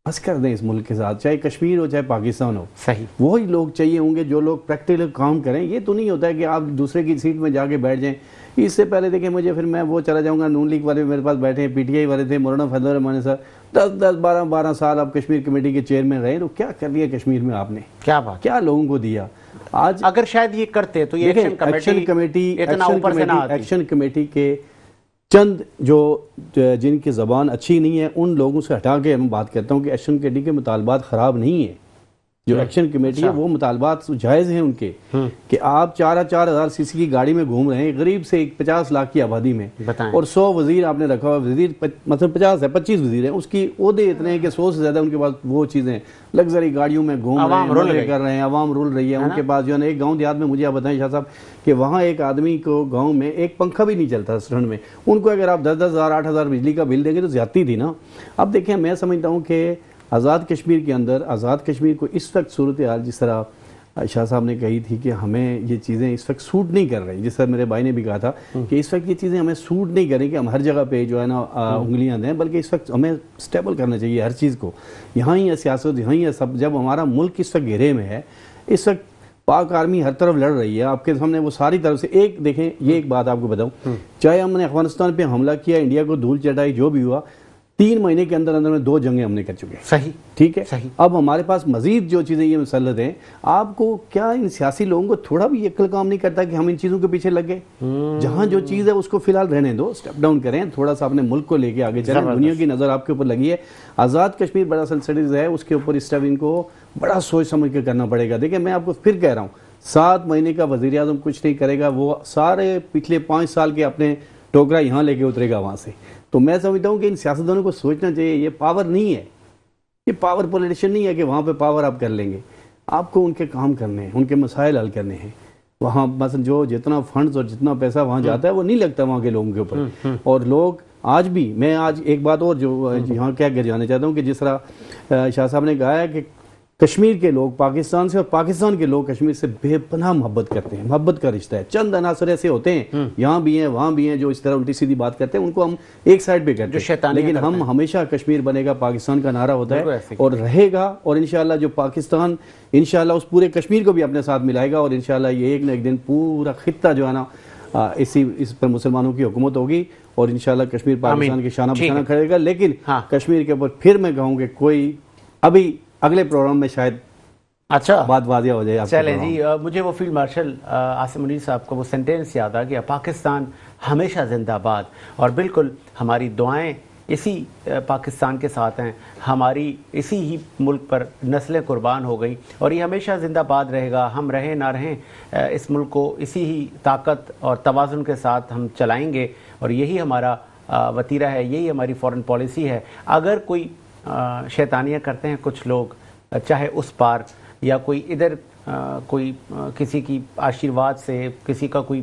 بس کر دیں اس ملک کے ساتھ، چاہے کشمیر ہو چاہے پاکستان ہو، صحیح، وہی لوگ چاہیے ہوں گے جو لوگ پریکٹیکل کام کریں. یہ تو نہیں ہوتا ہے کہ آپ دوسرے کی سیٹ میں جا کے بیٹھ جائیں. اس سے پہلے دیکھیں مجھے پھر میں وہ چلا جاؤں گا، نون لیگ والے میرے پاس بیٹھے ہیں، پی ٹی آئی والے تھے، مولانا فضل الرحمان صاحب 10-12 سال آپ کشمیر کمیٹی کے چیئرمین رہے، تو کیا کر لیا کشمیر میں آپ نے؟ کیا بات، کیا لوگوں کو دیا؟ آج اگر شاید یہ کرتے تو یہ ایکشن کمیٹی اتنا اوپر سے نہ آتی. ایکشن کمیٹی کے چند جو جن کی زبان اچھی نہیں ہے ان لوگوں سے ہٹا کے میں بات کرتا ہوں کہ ایکشن کمیٹی کے مطالبات خراب نہیں ہیں. جو ایکشن کمیٹی ہے وہ مطالبات جائز ہیں ان کے، کہ آپ 4,000 سی سی کی گاڑی میں گھوم رہے ہیں غریب سے 50 لاکھ کی آبادی میں، اور 100 وزیر آپ نے رکھا ہوا، وزیر مثلا 50 ہے 25 وزیر ہیں، اس کی عہدے اتنے ہیں کہ 100 سے زیادہ ان کے پاس وہ چیزیں لگژری گاڑیوں میں گھوم رہے ہیں، رول کر رہے ہیں، عوام رول رہی ہے ان کے پاس. جو ہے نا ایک گاؤں دیہات میں مجھے آپ بتائیں شاہ صاحب کہ وہاں ایک آدمی کو گاؤں میں ایک پنکھا بھی نہیں چلتا ٹھنڈ میں، ان کو اگر آپ 10,000 8,000 بجلی کا بل دیں گے تو زیادتی تھی نا. اب دیکھیں میں سمجھتا ہوں کہ آزاد کشمیر کے اندر، آزاد کشمیر کو اس وقت صورتحال جس طرح شاہ صاحب نے کہی تھی کہ ہمیں یہ چیزیں اس وقت سوٹ نہیں کر رہی، جس طرح میرے بھائی نے بھی کہا تھا کہ اس وقت یہ چیزیں ہمیں سوٹ نہیں کر رہی کہ ہم ہر جگہ پہ جو ہے نا انگلیاں دیں، بلکہ اس وقت ہمیں سٹیبل کرنا چاہیے ہر چیز کو. یہاں ہی ہے سیاست، یہاں ہی ہے سب. جب ہمارا ملک اس وقت گھیرے میں ہے، اس وقت پاک آرمی ہر طرف لڑ رہی ہے، آپ کے سامنے وہ ساری طرف سے. ایک دیکھیں یہ ایک بات آپ کو بتاؤں، چاہے ہم نے افغانستان پہ حملہ کیا، انڈیا کو دھول چٹائی، جو بھی ہوا، 3 مہینے کے اندر اندر میں 2 جنگیں ہم نے کر چکے. صحیح، ٹھیک ہے. صحیح. اب ہمارے پاس مزید جو چیزیں یہ مسلط ہیں، آپ کو کیا ان سیاسی لوگوں کو تھوڑا بھی عقل کام نہیں کرتا کہ ہم ان چیزوں کے پیچھے لگ گئے؟ جہاں جو چیز ہے اس کو فی الحال رہنے دو، اسٹیپ ڈاؤن کریں، تھوڑا سا اپنے ملک کو لے کے آگے چلیں. دنیا کی نظر آپ کے اوپر لگی ہے. آزاد کشمیر بڑا سینسٹیو ہے، اس کے اوپر اس ٹائم ان کو بڑا سوچ سمجھ کے کرنا پڑے گا. دیکھیں میں آپ کو پھر کہہ رہا ہوں، 7 مہینے کا وزیر اعظم کچھ نہیں کرے گا، وہ سارے پچھلے 5 سال کے اپنے ٹوکرا یہاں لے کے اترے گا وہاں سے. تو میں سمجھتا ہوں کہ ان سیاستدانوں کو سوچنا چاہیے، یہ پاور نہیں ہے، یہ پاور پولیٹیشن نہیں ہے کہ وہاں پہ پاور آپ کر لیں گے. آپ کو ان کے کام کرنے ہیں، ان کے مسائل حل کرنے ہیں. وہاں مثلا جو جتنا فنڈز اور جتنا پیسہ وہاں جاتا ہے وہ نہیں لگتا وہاں کے لوگوں کے اوپر. اور لوگ آج بھی، میں آج ایک بات اور جو یہاں کیا کر جانا چاہتا ہوں کہ جس طرح شاہ صاحب نے کہا ہے کہ کشمیر کے لوگ پاکستان سے اور پاکستان کے لوگ کشمیر سے بے پناہ محبت کرتے ہیں، محبت کا رشتہ ہے. چند عناصر ایسے ہوتے ہیں یہاں بھی ہیں وہاں بھی ہیں جو اس طرح الٹی سیدھی بات کرتے ہیں، ان کو ہم ایک سائڈ پہ کرتے ہیں. لیکن ہم ہمیشہ کشمیر بنے گا پاکستان کا نعرہ ہوتا ہے اور رہے گا. اور انشاءاللہ جو پاکستان انشاءاللہ اس پورے کشمیر کو بھی اپنے ساتھ ملائے گا، اور انشاءاللہ یہ ایک نہ ایک دن پورا خطہ جو ہے نا اس پر مسلمانوں کی حکومت ہوگی، اور انشاءاللہ کشمیر پاکستان کی شانہ بشانہ کھڑے گا. لیکن کشمیر کے اوپر پھر میں کہوں کہ کوئی ابھی اگلے پروگرام میں شاید اچھا بات واضح ہو جائے. چلیں جی، مجھے وہ فیلڈ مارشل عاصم منیر صاحب کا وہ سینٹینس یاد آ گیا، پاکستان ہمیشہ زندہ باد. اور بالکل ہماری دعائیں اسی پاکستان کے ساتھ ہیں، ہماری اسی ہی ملک پر نسلیں قربان ہو گئی، اور یہ ہمیشہ زندہ باد رہے گا. ہم رہیں نہ رہیں اس ملک کو اسی ہی طاقت اور توازن کے ساتھ ہم چلائیں گے، اور یہی ہمارا وتیرہ ہے، یہی ہماری فورن پالیسی ہے. اگر کوئی شیطانیاں کرتے ہیں کچھ لوگ، چاہے اس پار یا کوئی ادھر کوئی کسی کی آشیرواد سے کسی کا کوئی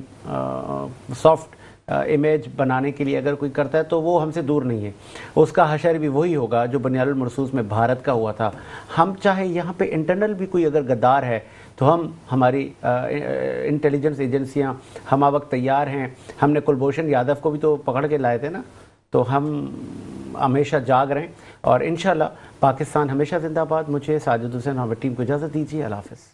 سافٹ امیج بنانے کے لیے اگر کوئی کرتا ہے تو وہ ہم سے دور نہیں ہے. اس کا حشر بھی وہی ہوگا جو بنیاد المرصوص میں بھارت کا ہوا تھا. ہم چاہے یہاں پہ انٹرنل بھی کوئی اگر غدار ہے تو ہماری انٹیلیجنس ایجنسیاں ہمہ وقت تیار ہیں. ہم نے کلبھوشن یادو کو بھی تو پکڑ کے لائے تھے نا، تو ہم ہمیشہ جاگ رہیں، اور انشاءاللہ پاکستان ہمیشہ زندہ باد. مجھے ساجد حسین اور ٹیم کو اجازت دیجیے. اللہ حافظ.